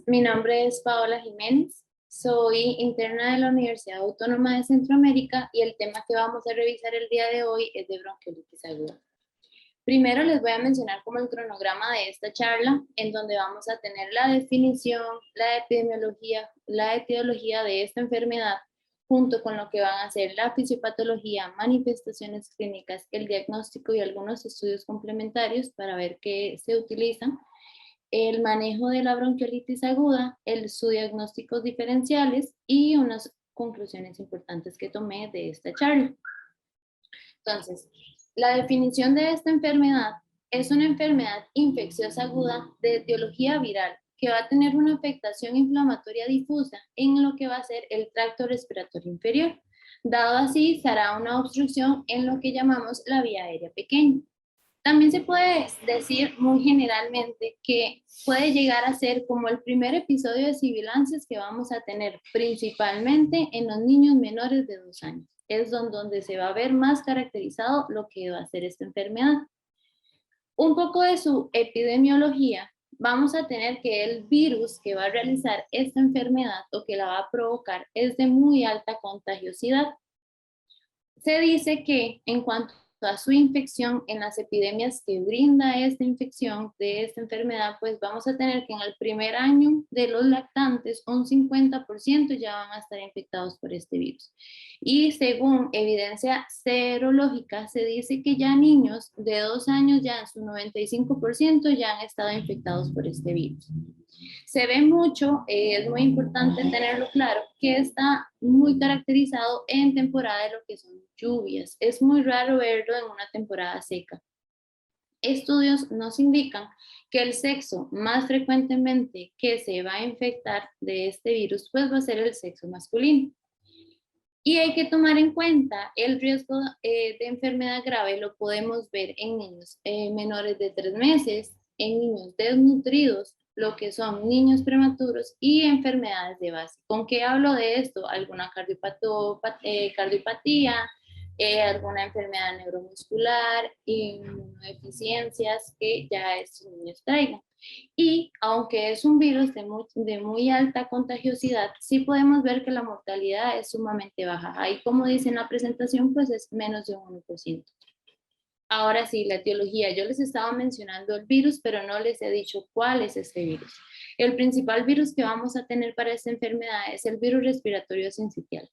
Mi nombre es Paola Jiménez, soy interna de la Universidad Autónoma de Centroamérica y el tema que vamos a revisar el día de hoy es de bronquiolitis aguda. Primero les voy a mencionar como el cronograma de esta charla, en donde vamos a tener la definición, la epidemiología, la etiología de esta enfermedad, junto con lo que van a ser la fisiopatología, manifestaciones clínicas, el diagnóstico y algunos estudios complementarios para ver qué se utilizan, el manejo de la bronquiolitis aguda, sus diagnósticos diferenciales y unas conclusiones importantes que tomé de esta charla. Entonces, la definición de esta enfermedad es una enfermedad infecciosa aguda de etiología viral que va a tener una afectación inflamatoria difusa en lo que va a ser el tracto respiratorio inferior. Dado así, se hará una obstrucción en lo que llamamos la vía aérea pequeña. También se puede decir muy generalmente que puede llegar a ser como el primer episodio de sibilancias que vamos a tener principalmente en los niños menores de 2 años. Es donde se va a ver más caracterizado lo que va a ser esta enfermedad. Un poco de su epidemiología, vamos a tener que el virus que va a realizar esta enfermedad o que la va a provocar es de muy alta contagiosidad. Se dice que en cuanto a su infección, en las epidemias que brinda esta infección de esta enfermedad, pues vamos a tener que en el primer año de los lactantes, un 50% ya van a estar infectados por este virus. Y según evidencia serológica, se dice que ya niños de 2 años, ya en su 95% ya han estado infectados por este virus. Se ve mucho, es muy importante tenerlo claro, que está muy caracterizado en temporada de lo que son lluvias. Es muy raro verlo en una temporada seca. Estudios nos indican que el sexo más frecuentemente que se va a infectar de este virus, pues va a ser el sexo masculino. Y hay que tomar en cuenta el riesgo de enfermedad grave, lo podemos ver en niños menores de 3 meses, en niños desnutridos, lo que son niños prematuros y enfermedades de base. ¿Con qué hablo de esto? Alguna cardiopatía, alguna enfermedad neuromuscular, inmunodeficiencias que ya estos niños traigan. Y aunque es un virus de muy alta contagiosidad, sí podemos ver que la mortalidad es sumamente baja. Ahí, como dice en la presentación, pues es menos de un 1%. Ahora sí, la etiología. Yo les estaba mencionando el virus, pero no les he dicho cuál es este virus. El principal virus que vamos a tener para esta enfermedad es el virus respiratorio sincitial.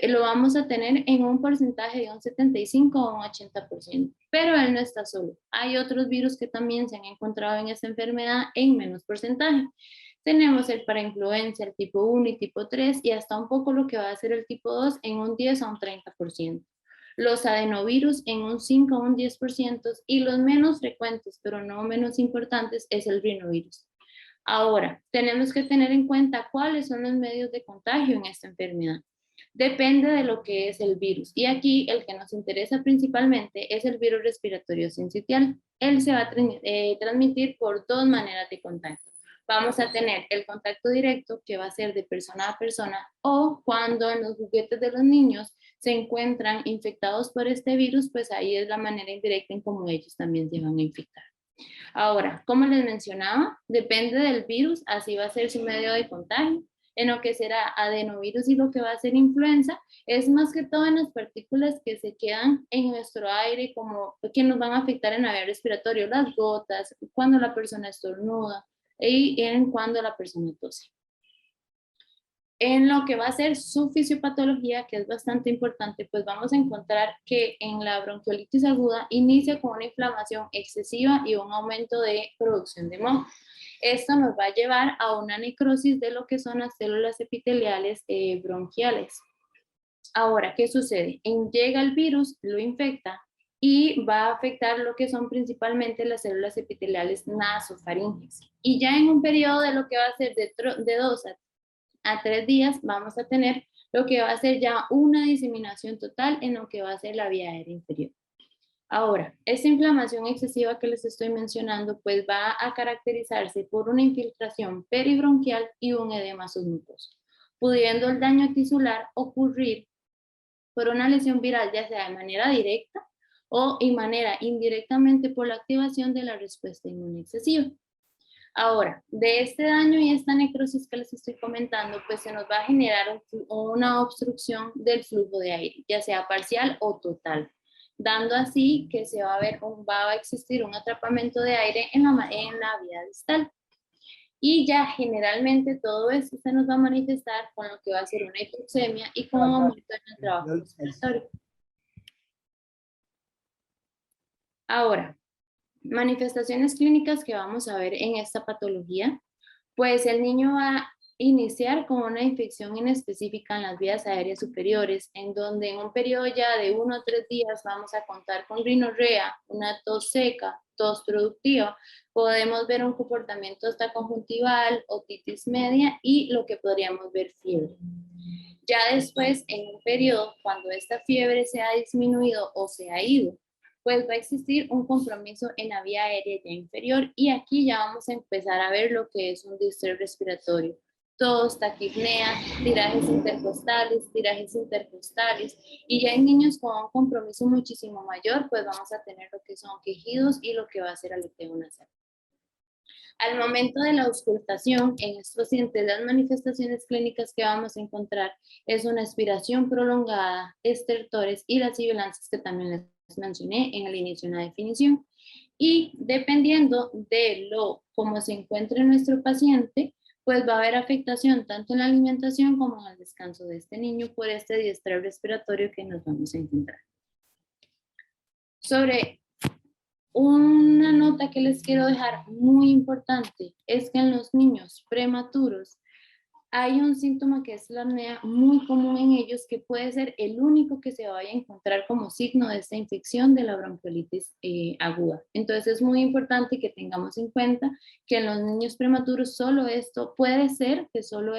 Lo vamos a tener en un porcentaje de un 75 o un 80%, pero él no está solo. Hay otros virus que también se han encontrado en esta enfermedad en menos porcentaje. Tenemos el parainfluenza, el tipo 1 y tipo 3, y hasta un poco lo que va a ser el tipo 2 en un 10 a un 30%. Los adenovirus en un 5 a un 10%, y los menos frecuentes, pero no menos importantes, es el rinovirus. Ahora, tenemos que tener en cuenta cuáles son los medios de contagio en esta enfermedad. Depende de lo que es el virus. Y aquí el que nos interesa principalmente es el virus respiratorio sincitial. Él se va a transmitir por 2 maneras de contacto. Vamos a tener el contacto directo, que va a ser de persona a persona, o cuando en los juguetes de los niños se encuentran infectados por este virus, pues ahí es la manera indirecta en cómo ellos también se van a infectar. Ahora, como les mencionaba, depende del virus, así va a ser su medio de contagio. En lo que será adenovirus y lo que va a ser influenza, es más que todo en las partículas que se quedan en nuestro aire, como que nos van a afectar en la vía respiratoria, las gotas, cuando la persona estornuda y en cuando la persona tose. En lo que va a ser su fisiopatología, que es bastante importante, pues vamos a encontrar que en la bronquiolitis aguda inicia con una inflamación excesiva y un aumento de producción de moho. Esto nos va a llevar a una necrosis de lo que son las células epiteliales bronquiales. Ahora, ¿qué sucede? Llega el virus, lo infecta y va a afectar lo que son principalmente las células epiteliales nasofaringes. Y ya en un periodo de lo que va a ser de 2 a 3 días vamos a tener lo que va a ser ya una diseminación total en lo que va a ser la vía aérea inferior. Ahora, esta inflamación excesiva que les estoy mencionando pues va a caracterizarse por una infiltración peribronquial y un edema submucoso, pudiendo el daño tisular ocurrir por una lesión viral, ya sea de manera directa o de manera indirectamente por la activación de la respuesta inmune excesiva. Ahora, de este daño y esta necrosis que les estoy comentando, pues se nos va a generar una obstrucción del flujo de aire, ya sea parcial o total, dando así que se va a ver, va a existir un atrapamiento de aire en la vía distal. Y ya generalmente todo esto se nos va a manifestar con lo que va a ser una hipoxemia y con un aumento en el trabajo respiratorio. Ahora, manifestaciones clínicas que vamos a ver en esta patología, pues el niño va a iniciar con una infección inespecífica en las vías aéreas superiores, en donde en un periodo ya de 1 a 3 días vamos a contar con rinorrea, una tos seca, tos productiva, podemos ver un comportamiento hasta conjuntival, otitis media y lo que podríamos ver fiebre. Ya después, en un periodo, cuando esta fiebre se ha disminuido o se ha ido, pues va a existir un compromiso en la vía aérea ya inferior y aquí ya vamos a empezar a ver lo que es un distrés respiratorio. Tos, taquipnea, tirajes intercostales y ya en niños con un compromiso muchísimo mayor, pues vamos a tener lo que son quejidos y lo que va a ser aleteo nasal. Al momento de la auscultación, en estos pacientes, las manifestaciones clínicas que vamos a encontrar es una aspiración prolongada, estertores y las sibilancias que también les mencioné en el inicio de la definición. Y dependiendo de cómo se encuentre nuestro paciente, pues va a haber afectación tanto en la alimentación como en el descanso de este niño por este diestrés respiratorio que nos vamos a encontrar. Sobre una nota que les quiero dejar muy importante es que en los niños prematuros hay un síntoma que es la apnea muy común en ellos que puede ser el único que se vaya a encontrar como signo de esta infección de la bronquiolitis aguda. Entonces es muy importante que tengamos en cuenta que en los niños prematuros solo esto puede ser que solo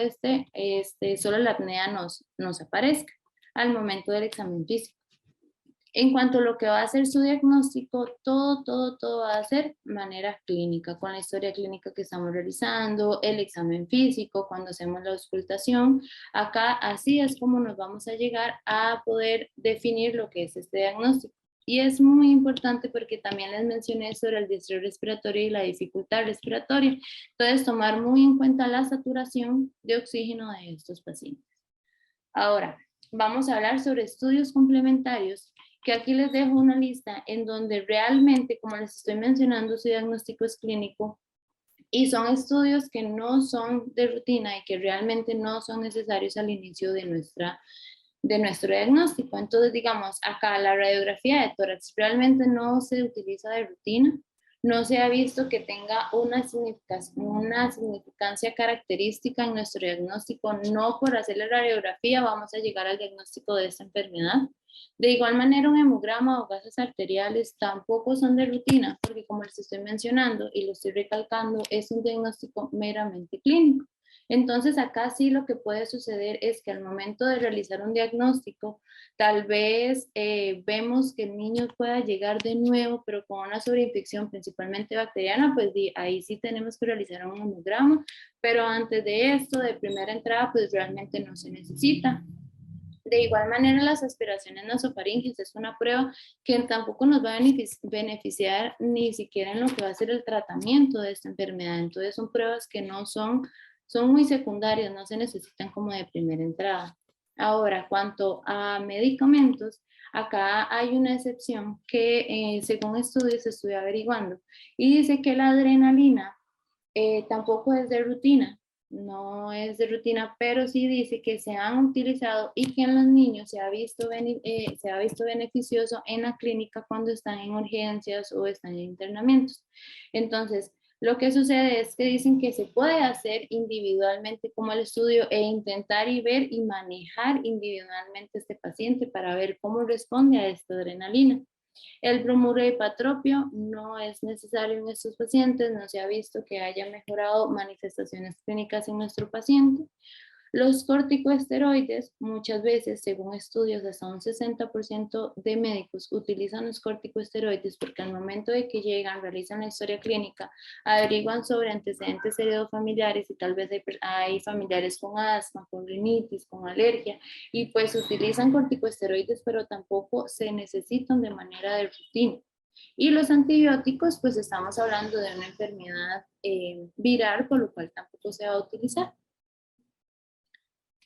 solo la apnea nos aparezca al momento del examen físico. En cuanto a lo que va a ser su diagnóstico, todo va a ser manera clínica, con la historia clínica que estamos realizando, el examen físico, cuando hacemos la auscultación. Acá así es como nos vamos a llegar a poder definir lo que es este diagnóstico. Y es muy importante porque también les mencioné sobre el distrés respiratorio y la dificultad respiratoria. Entonces, tomar muy en cuenta la saturación de oxígeno de estos pacientes. Ahora, vamos a hablar sobre estudios complementarios, que aquí les dejo una lista en donde realmente, como les estoy mencionando, su diagnóstico es clínico y son estudios que no son de rutina y que realmente no son necesarios al inicio de nuestro diagnóstico. Entonces, digamos, acá la radiografía de tórax realmente no se utiliza de rutina, no se ha visto que tenga una significancia característica en nuestro diagnóstico, no por hacer la radiografía vamos a llegar al diagnóstico de esta enfermedad. De igual manera, un hemograma o gases arteriales tampoco son de rutina, porque como les estoy mencionando y lo estoy recalcando, es un diagnóstico meramente clínico. Entonces, acá sí lo que puede suceder es que al momento de realizar un diagnóstico, tal vez vemos que el niño pueda llegar de nuevo, pero con una sobreinfección principalmente bacteriana, pues ahí sí tenemos que realizar un hemograma, pero antes de esto, de primera entrada, pues realmente no se necesita. De igual manera, las aspiraciones nasofaringes es una prueba que tampoco nos va a beneficiar ni siquiera en lo que va a ser el tratamiento de esta enfermedad. Entonces, son pruebas que son muy secundarias, no se necesitan como de primera entrada. Ahora, cuanto a medicamentos, acá hay una excepción que según estudios se estoy averiguando y dice que la adrenalina tampoco es de rutina, no es de rutina, pero sí dice que se han utilizado y que en los niños se ha visto beneficioso en la clínica cuando están en urgencias o están en internamientos. Entonces, lo que sucede es que dicen que se puede hacer individualmente como el estudio e intentar y ver y manejar individualmente este paciente para ver cómo responde a esta adrenalina. El bromuro de hipatropio no es necesario en estos pacientes, no se ha visto que haya mejorado manifestaciones clínicas en nuestro paciente. Los corticosteroides, muchas veces, según estudios, hasta un 60% de médicos utilizan los corticosteroides porque al momento de que llegan, realizan la historia clínica, averiguan sobre antecedentes heredofamiliares y tal vez hay familiares con asma, con rinitis, con alergia, y pues utilizan corticosteroides, pero tampoco se necesitan de manera de rutina. Y los antibióticos, pues estamos hablando de una enfermedad viral, por lo cual tampoco se va a utilizar.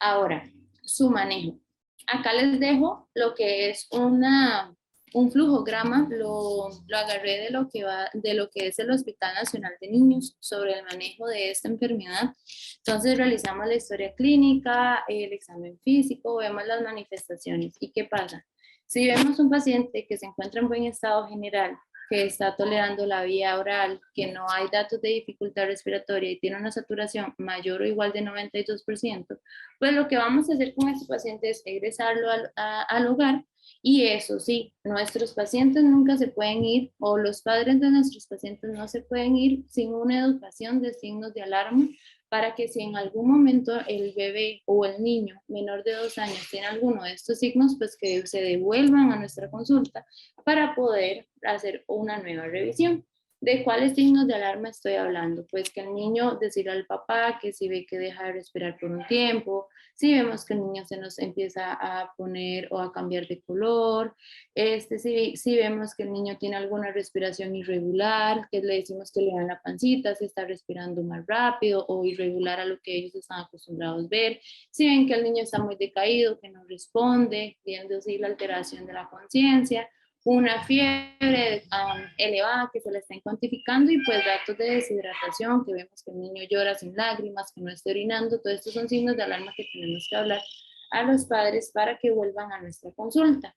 Ahora, su manejo. Acá les dejo lo que es un flujograma, lo agarré de lo que es el Hospital Nacional de Niños sobre el manejo de esta enfermedad. Entonces realizamos la historia clínica, el examen físico, vemos las manifestaciones. ¿Y qué pasa? Si vemos un paciente que se encuentra en buen estado general, que está tolerando la vía oral, que no hay datos de dificultad respiratoria y tiene una saturación mayor o igual de 92%, pues lo que vamos a hacer con este paciente es egresarlo al hogar. Y eso sí, nuestros pacientes nunca se pueden ir, o los padres de nuestros pacientes no se pueden ir sin una educación de signos de alarma, para que si en algún momento el bebé o el niño menor de 2 años tiene alguno de estos signos, pues que se devuelvan a nuestra consulta para poder hacer una nueva revisión. ¿De cuáles signos de alarma estoy hablando? Pues que el niño decirle al papá que si ve que deja de respirar por un tiempo, si vemos que el niño se nos empieza a poner o a cambiar de color, si vemos que el niño tiene alguna respiración irregular, que le decimos que le dan la pancita, si está respirando más rápido o irregular a lo que ellos están acostumbrados a ver, si ven que el niño está muy decaído, que no responde, viendo así la alteración de la conciencia, una fiebre elevada que se le está cuantificando y pues datos de deshidratación, que vemos que el niño llora sin lágrimas, que no está orinando, todos estos son signos de alarma que tenemos que hablar a los padres para que vuelvan a nuestra consulta.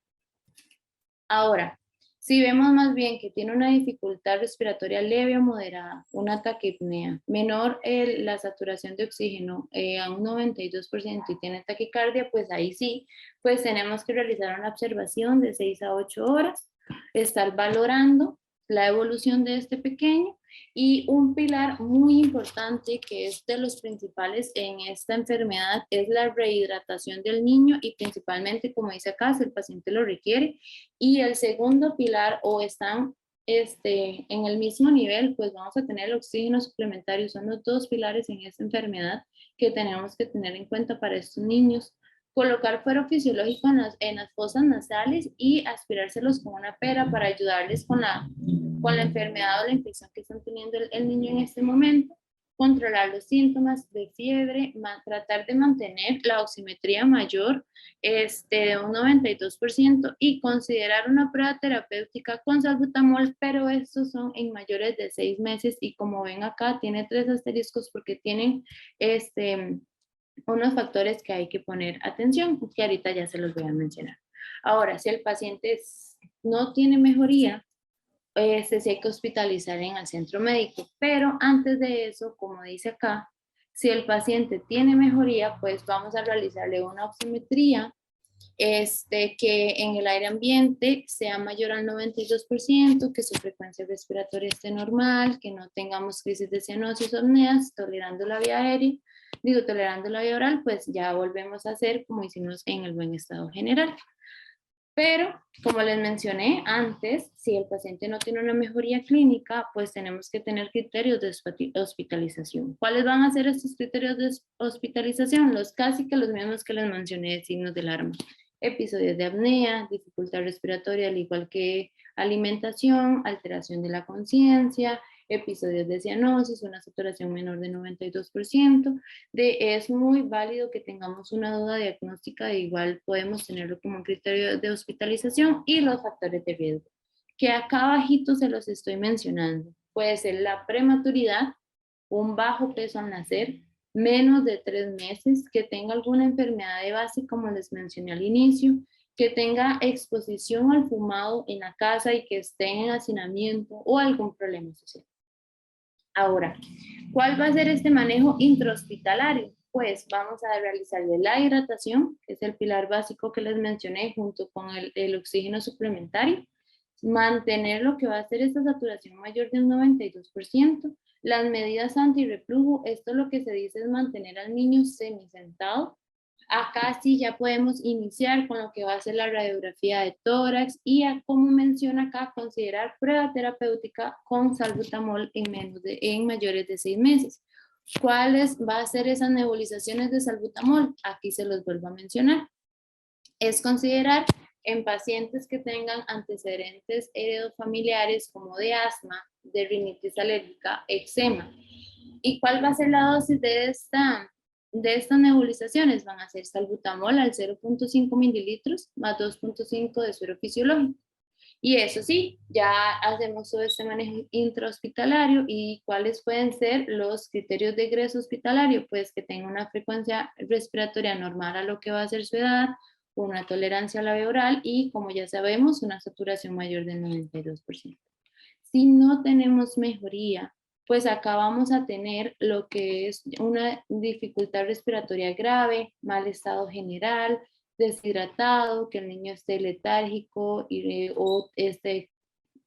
Ahora, si vemos más bien que tiene una dificultad respiratoria leve o moderada, una taquipnea, menor la saturación de oxígeno a un 92% y tiene taquicardia, pues ahí sí, pues tenemos que realizar una observación de 6 a 8 horas, estar valorando la evolución de este pequeño. Y un pilar muy importante que es de los principales en esta enfermedad es la rehidratación del niño y principalmente, como dice acá, si el paciente lo requiere. Y el segundo pilar, o están en el mismo nivel, pues vamos a tener el oxígeno suplementario. Son los dos pilares en esta enfermedad que tenemos que tener en cuenta para estos niños. Colocar fuero fisiológico en las fosas nasales y aspirárselos con una pera para ayudarles con la enfermedad o la infección que están teniendo el niño en este momento. Controlar los síntomas de fiebre, tratar de mantener la oximetría mayor de un 92% y considerar una prueba terapéutica con salbutamol, pero estos son en mayores de 6 meses y como ven acá tiene 3 asteriscos porque tienen unos factores que hay que poner atención, que ahorita ya se los voy a mencionar. Ahora, si el paciente no tiene mejoría, sí hay que hospitalizar en el centro médico, pero antes de eso, como dice acá, si el paciente tiene mejoría, pues vamos a realizarle una oximetría que en el aire ambiente sea mayor al 92%, que su frecuencia respiratoria esté normal, que no tengamos crisis de cianosis o apneas, tolerando la vía aérea, tolerando la vía oral, pues ya volvemos a hacer como hicimos en el buen estado general. Pero, como les mencioné antes, si el paciente no tiene una mejoría clínica, pues tenemos que tener criterios de hospitalización. ¿Cuáles van a ser estos criterios de hospitalización? Casi que los mismos que les mencioné de signos de alarma. Episodios de apnea, dificultad respiratoria, al igual que alimentación, alteración de la conciencia, episodios de cianosis, una saturación menor de 92%. Es muy válido que tengamos una duda diagnóstica, igual podemos tenerlo como un criterio de hospitalización. Y los factores de riesgo, que acá abajito se los estoy mencionando. Puede ser la prematuridad, un bajo peso al nacer, menos de 3 meses, que tenga alguna enfermedad de base, como les mencioné al inicio, que tenga exposición al fumado en la casa y que esté en hacinamiento o algún problema social. Ahora, ¿cuál va a ser este manejo intrahospitalario? Pues vamos a realizarle la hidratación, que es el pilar básico que les mencioné, junto con el oxígeno suplementario. Mantener lo que va a ser esta saturación mayor de un 92%. Las medidas antirreflujo, esto lo que se dice es mantener al niño semisentado. Acá sí ya podemos iniciar con lo que va a ser la radiografía de tórax y, como menciona acá, considerar prueba terapéutica con salbutamol en mayores de 6 meses. ¿Cuáles va a ser esas nebulizaciones de salbutamol? Aquí se los vuelvo a mencionar. Es considerar en pacientes que tengan antecedentes heredofamiliares como de asma, de rinitis alérgica, eczema. ¿Y cuál va a ser la dosis de estas nebulizaciones? Van a ser salbutamol al 0.5 mililitros más 2.5 de suero fisiológico. Y eso sí, ya hacemos todo este manejo intrahospitalario. ¿Y cuáles pueden ser los criterios de ingreso hospitalario? Pues que tenga una frecuencia respiratoria normal a lo que va a ser su edad, una tolerancia a la vía oral y, como ya sabemos, una saturación mayor del 92%. Si no tenemos mejoría, pues acá vamos a tener lo que es una dificultad respiratoria grave, mal estado general, deshidratado, que el niño esté letárgico o esté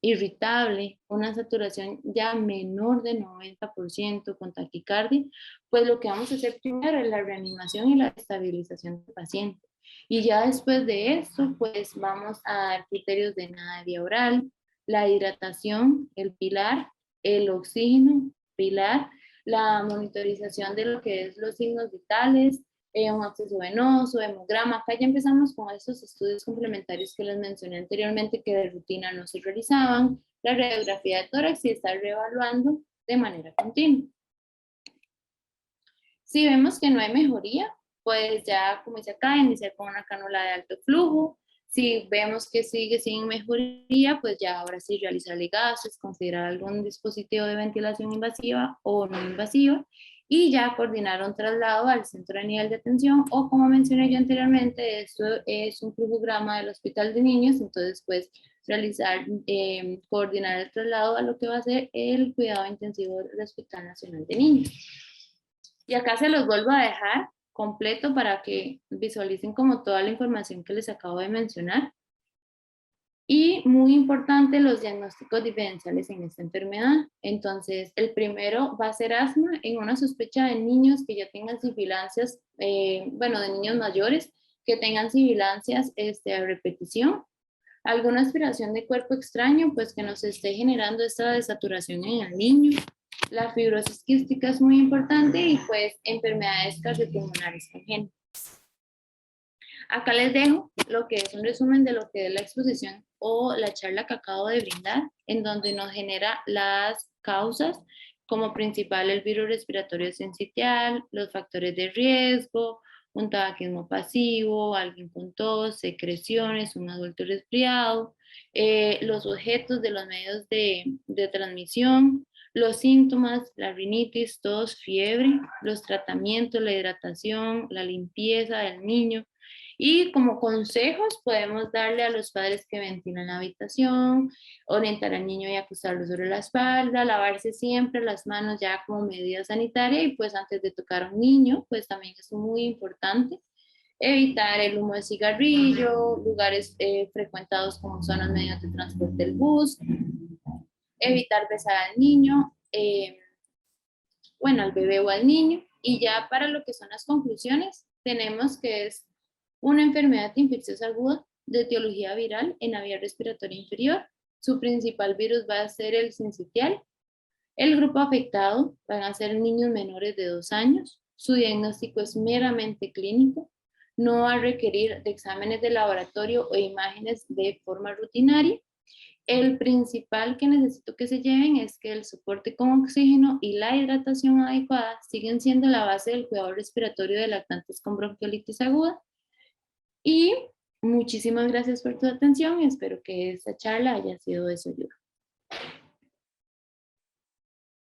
irritable, una saturación ya menor de 90% con taquicardia, pues lo que vamos a hacer primero es la reanimación y la estabilización del paciente. Y ya después de esto, pues vamos a dar criterios de nada de vía oral, la hidratación, el pilar, el oxígeno, pilar, la monitorización de lo que es los signos vitales, un acceso venoso, hemograma. Acá ya empezamos con estos estudios complementarios que les mencioné anteriormente que de rutina no se realizaban, la radiografía de tórax y estar reevaluando de manera continua. Si vemos que no hay mejoría, pues ya, como dice acá, iniciar con una cánula de alto flujo. Si vemos que sigue sin mejoría, pues ya ahora sí realizar ligases, considerar algún dispositivo de ventilación invasiva o no invasiva y ya coordinar un traslado al centro de nivel de atención o, como mencioné yo anteriormente, esto es un flujograma del hospital de niños, entonces pues realizar, coordinar el traslado a lo que va a ser el cuidado intensivo del Hospital Nacional de Niños. Y acá se los vuelvo a dejar completo para que visualicen como toda la información que les acabo de mencionar. Y muy importante, los diagnósticos diferenciales en esta enfermedad. Entonces, el primero va a ser asma en una sospecha de niños que ya tengan sibilancias, bueno, de niños mayores, que tengan sibilancias a repetición. Alguna aspiración de cuerpo extraño, pues que nos esté generando esta desaturación en el niño. La fibrosis quística es muy importante y pues enfermedades cardiopulmonares congénitas. Acá les dejo lo que es un resumen de lo que es la exposición o la charla que acabo de brindar, en donde nos genera las causas, como principal el virus respiratorio sincitial, los factores de riesgo, un tabaquismo pasivo, alguien con tos, secreciones, un adulto resfriado, los objetos de los medios de transmisión, los síntomas, la rinitis, tos, fiebre, los tratamientos, la hidratación, la limpieza del niño. Y como consejos podemos darle a los padres que ventilen la habitación, orientar al niño y acostarlo sobre la espalda, lavarse siempre las manos ya como medida sanitaria y pues antes de tocar a un niño, pues también es muy importante. Evitar el humo de cigarrillo, lugares frecuentados como son los medios de transporte del bus, evitar besar al niño, bueno, al bebé o al niño. Y ya para lo que son las conclusiones, tenemos que es una enfermedad infecciosa aguda de etiología viral en la vía respiratoria inferior. Su principal virus va a ser el sincitial. El grupo afectado van a ser niños menores de 2 años. Su diagnóstico es meramente clínico. No va a requerir de exámenes de laboratorio o imágenes de forma rutinaria. El principal que necesito que se lleven es que el soporte con oxígeno y la hidratación adecuada siguen siendo la base del cuidado respiratorio de lactantes con bronquiolitis aguda. Y muchísimas gracias por tu atención y espero que esta charla haya sido de su ayuda.